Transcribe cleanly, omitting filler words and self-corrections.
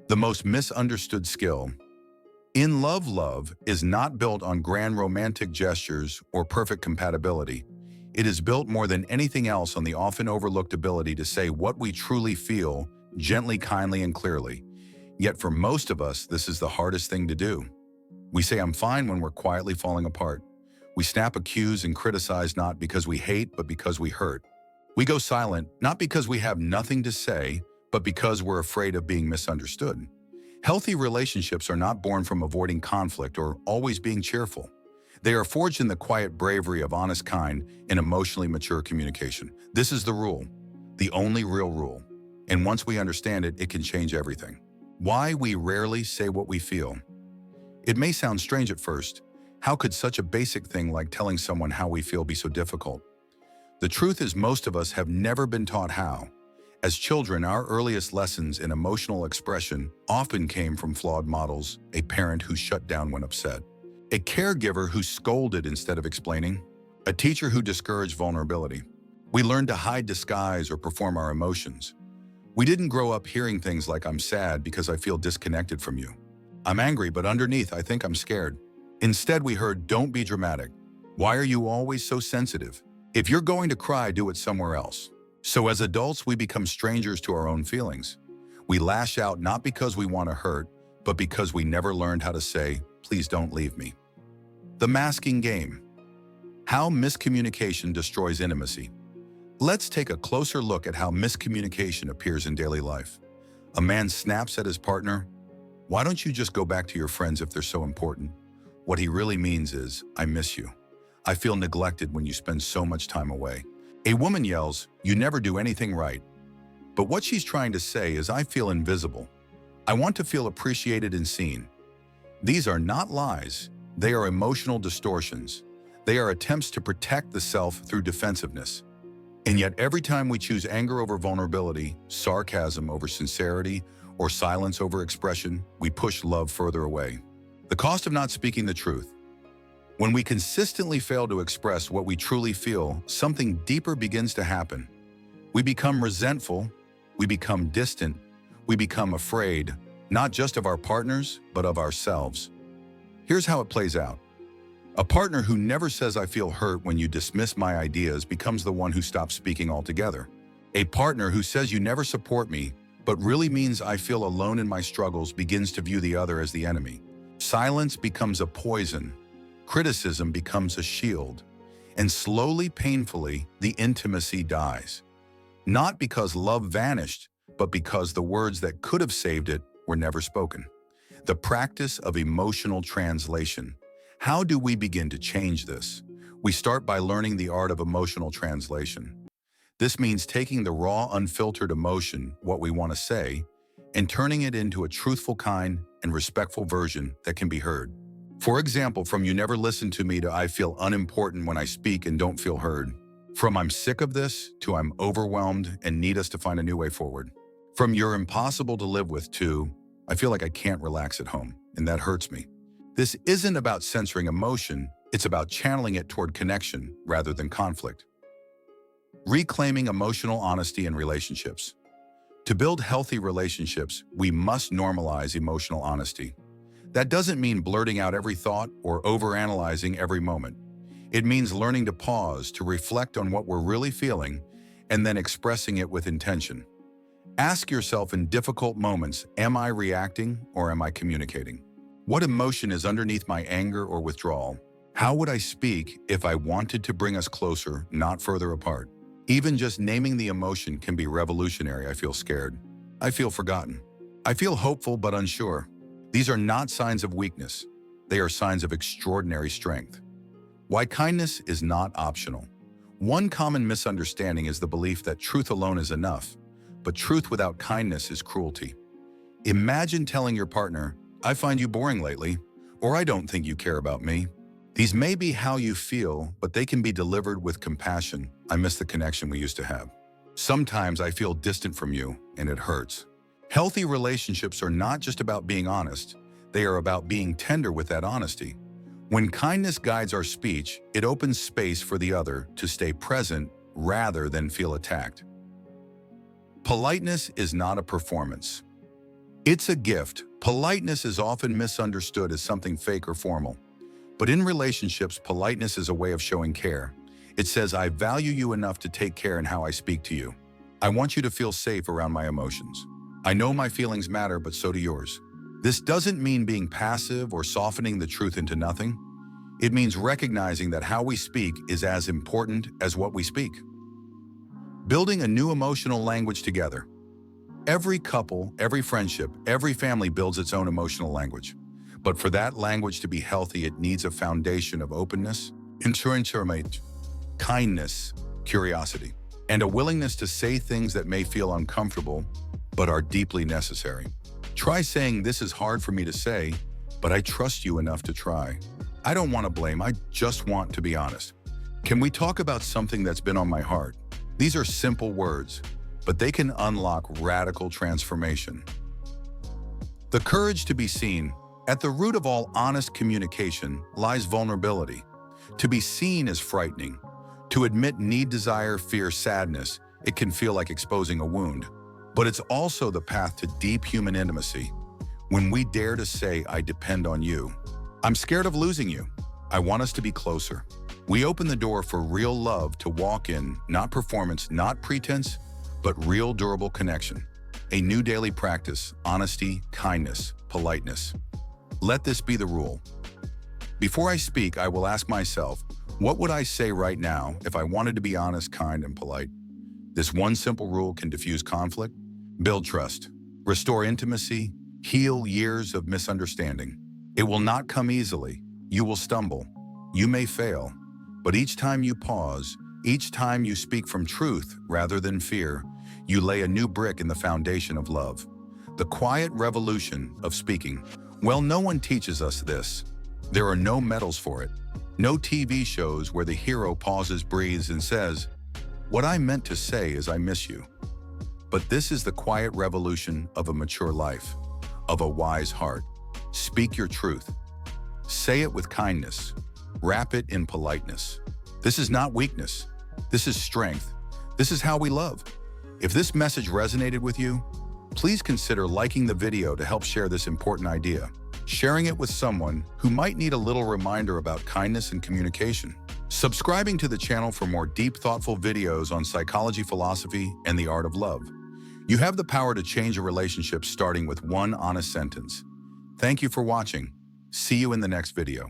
The most misunderstood skill. In love, love is not built on grand romantic gestures or perfect compatibility. It is built more than anything else on the often overlooked ability to say what we truly feel, gently, kindly, and clearly. Yet for most of us, this is the hardest thing to do. We say I'm fine when we're quietly falling apart. We snap accuse and criticize not because we hate, but because we hurt. We go silent, not because we have nothing to say, but because we're afraid of being misunderstood. Healthy relationships are not born from avoiding conflict or always being cheerful. They are forged in the quiet bravery of honest, kind, and emotionally mature communication. This is the rule, the only real rule. And once we understand it, it can change everything. Why we rarely say what we feel. It may sound strange at first. How could such a basic thing like telling someone how we feel be so difficult? The truth is most of us have never been taught how. As children, our earliest lessons in emotional expression often came from flawed models: a parent who shut down when upset, a caregiver who scolded instead of explaining, a teacher who discouraged vulnerability. We learned to hide, disguise, or perform our emotions. We didn't grow up hearing things like, "I'm sad because I feel disconnected from you. I'm angry, but underneath, I think I'm scared." Instead, we heard, "Don't be dramatic. Why are you always so sensitive? If you're going to cry, do it somewhere else." So as adults, we become strangers to our own feelings. We lash out not because we want to hurt, but because we never learned how to say, "Please don't leave me." The masking game. How miscommunication destroys intimacy. Let's take a closer look at how miscommunication appears in daily life. A man snaps at his partner, "Why don't you just go back to your friends if they're so important?" What he really means is, "I miss you. I feel neglected when you spend so much time away." A woman yells, "You never do anything right." But what she's trying to say is, "I feel invisible. I want to feel appreciated and seen." These are not lies. They are emotional distortions. They are attempts to protect the self through defensiveness. And yet every time we choose anger over vulnerability, sarcasm over sincerity, or silence over expression, we push love further away. The cost of not speaking the truth. When we consistently fail to express what we truly feel, something deeper begins to happen. We become resentful, we become distant, we become afraid, not just of our partners, but of ourselves. Here's how it plays out. A partner who never says, "I feel hurt when you dismiss my ideas," becomes the one who stops speaking altogether. A partner who says, "You never support me," but really means, "I feel alone in my struggles," begins to view the other as the enemy. Silence becomes a poison. Criticism becomes a shield, and slowly, painfully, the intimacy dies. Not because love vanished, but because the words that could have saved it were never spoken. The practice of emotional translation. How do we begin to change this? We start by learning the art of emotional translation. This means taking the raw, unfiltered emotion, what we want to say, and turning it into a truthful, kind, and respectful version that can be heard. For example, from "You never listen to me" to "I feel unimportant when I speak and don't feel heard." From "I'm sick of this" to "I'm overwhelmed and need us to find a new way forward." From "You're impossible to live with" to "I feel like I can't relax at home, and that hurts me." This isn't about censoring emotion, it's about channeling it toward connection rather than conflict. Reclaiming emotional honesty in relationships. To build healthy relationships, we must normalize emotional honesty. That doesn't mean blurting out every thought or overanalyzing every moment. It means learning to pause, to reflect on what we're really feeling, and then expressing it with intention. Ask yourself in difficult moments, am I reacting or am I communicating? What emotion is underneath my anger or withdrawal? How would I speak if I wanted to bring us closer, not further apart? Even just naming the emotion can be revolutionary. I feel scared. I feel forgotten. I feel hopeful but unsure. These are not signs of weakness. They are signs of extraordinary strength. Why kindness is not optional. One common misunderstanding is the belief that truth alone is enough, but truth without kindness is cruelty. Imagine telling your partner, "I find you boring lately," or "I don't think you care about me." These may be how you feel, but they can be delivered with compassion. "I miss the connection we used to have." "Sometimes I feel distant from you, and it hurts." Healthy relationships are not just about being honest. They are about being tender with that honesty. When kindness guides our speech, it opens space for the other to stay present rather than feel attacked. Politeness is not a performance. It's a gift. Politeness is often misunderstood as something fake or formal. But in relationships, politeness is a way of showing care. It says, I value you enough to take care in how I speak to you. I want you to feel safe around my emotions. I know my feelings matter, but so do yours. This doesn't mean being passive or softening the truth into nothing. It means recognizing that how we speak is as important as what we speak. Building a new emotional language together. Every couple, every friendship, every family builds its own emotional language. But for that language to be healthy, it needs a foundation of openness, encouragement, kindness, curiosity, and a willingness to say things that may feel uncomfortable, but are deeply necessary. Try saying, this is hard for me to say, but I trust you enough to try. I don't want to blame, I just want to be honest. Can we talk about something that's been on my heart? These are simple words, but they can unlock radical transformation. The courage to be seen. At the root of all honest communication lies vulnerability. To be seen is frightening. To admit need, desire, fear, sadness, it can feel like exposing a wound. But it's also the path to deep human intimacy. When we dare to say, I depend on you. I'm scared of losing you. I want us to be closer. We open the door for real love to walk in, not performance, not pretense, but real durable connection. A new daily practice, honesty, kindness, politeness. Let this be the rule. Before I speak, I will ask myself, what would I say right now if I wanted to be honest, kind, and polite? This one simple rule can diffuse conflict, build trust, restore intimacy, heal years of misunderstanding. It will not come easily. You will stumble. You may fail. But each time you pause, each time you speak from truth rather than fear, you lay a new brick in the foundation of love. The quiet revolution of speaking. Well, no one teaches us this. There are no medals for it. No TV shows where the hero pauses, breathes, and says, what I meant to say is I miss you. But this is the quiet revolution of a mature life, of a wise heart. Speak your truth. Say it with kindness. Wrap it in politeness. This is not weakness. This is strength. This is how we love. If this message resonated with you, please consider liking the video to help share this important idea, sharing it with someone who might need a little reminder about kindness and communication. Subscribing to the channel for more deep, thoughtful videos on psychology, philosophy, and the art of love. You have the power to change a relationship starting with one honest sentence. Thank you for watching. See you in the next video.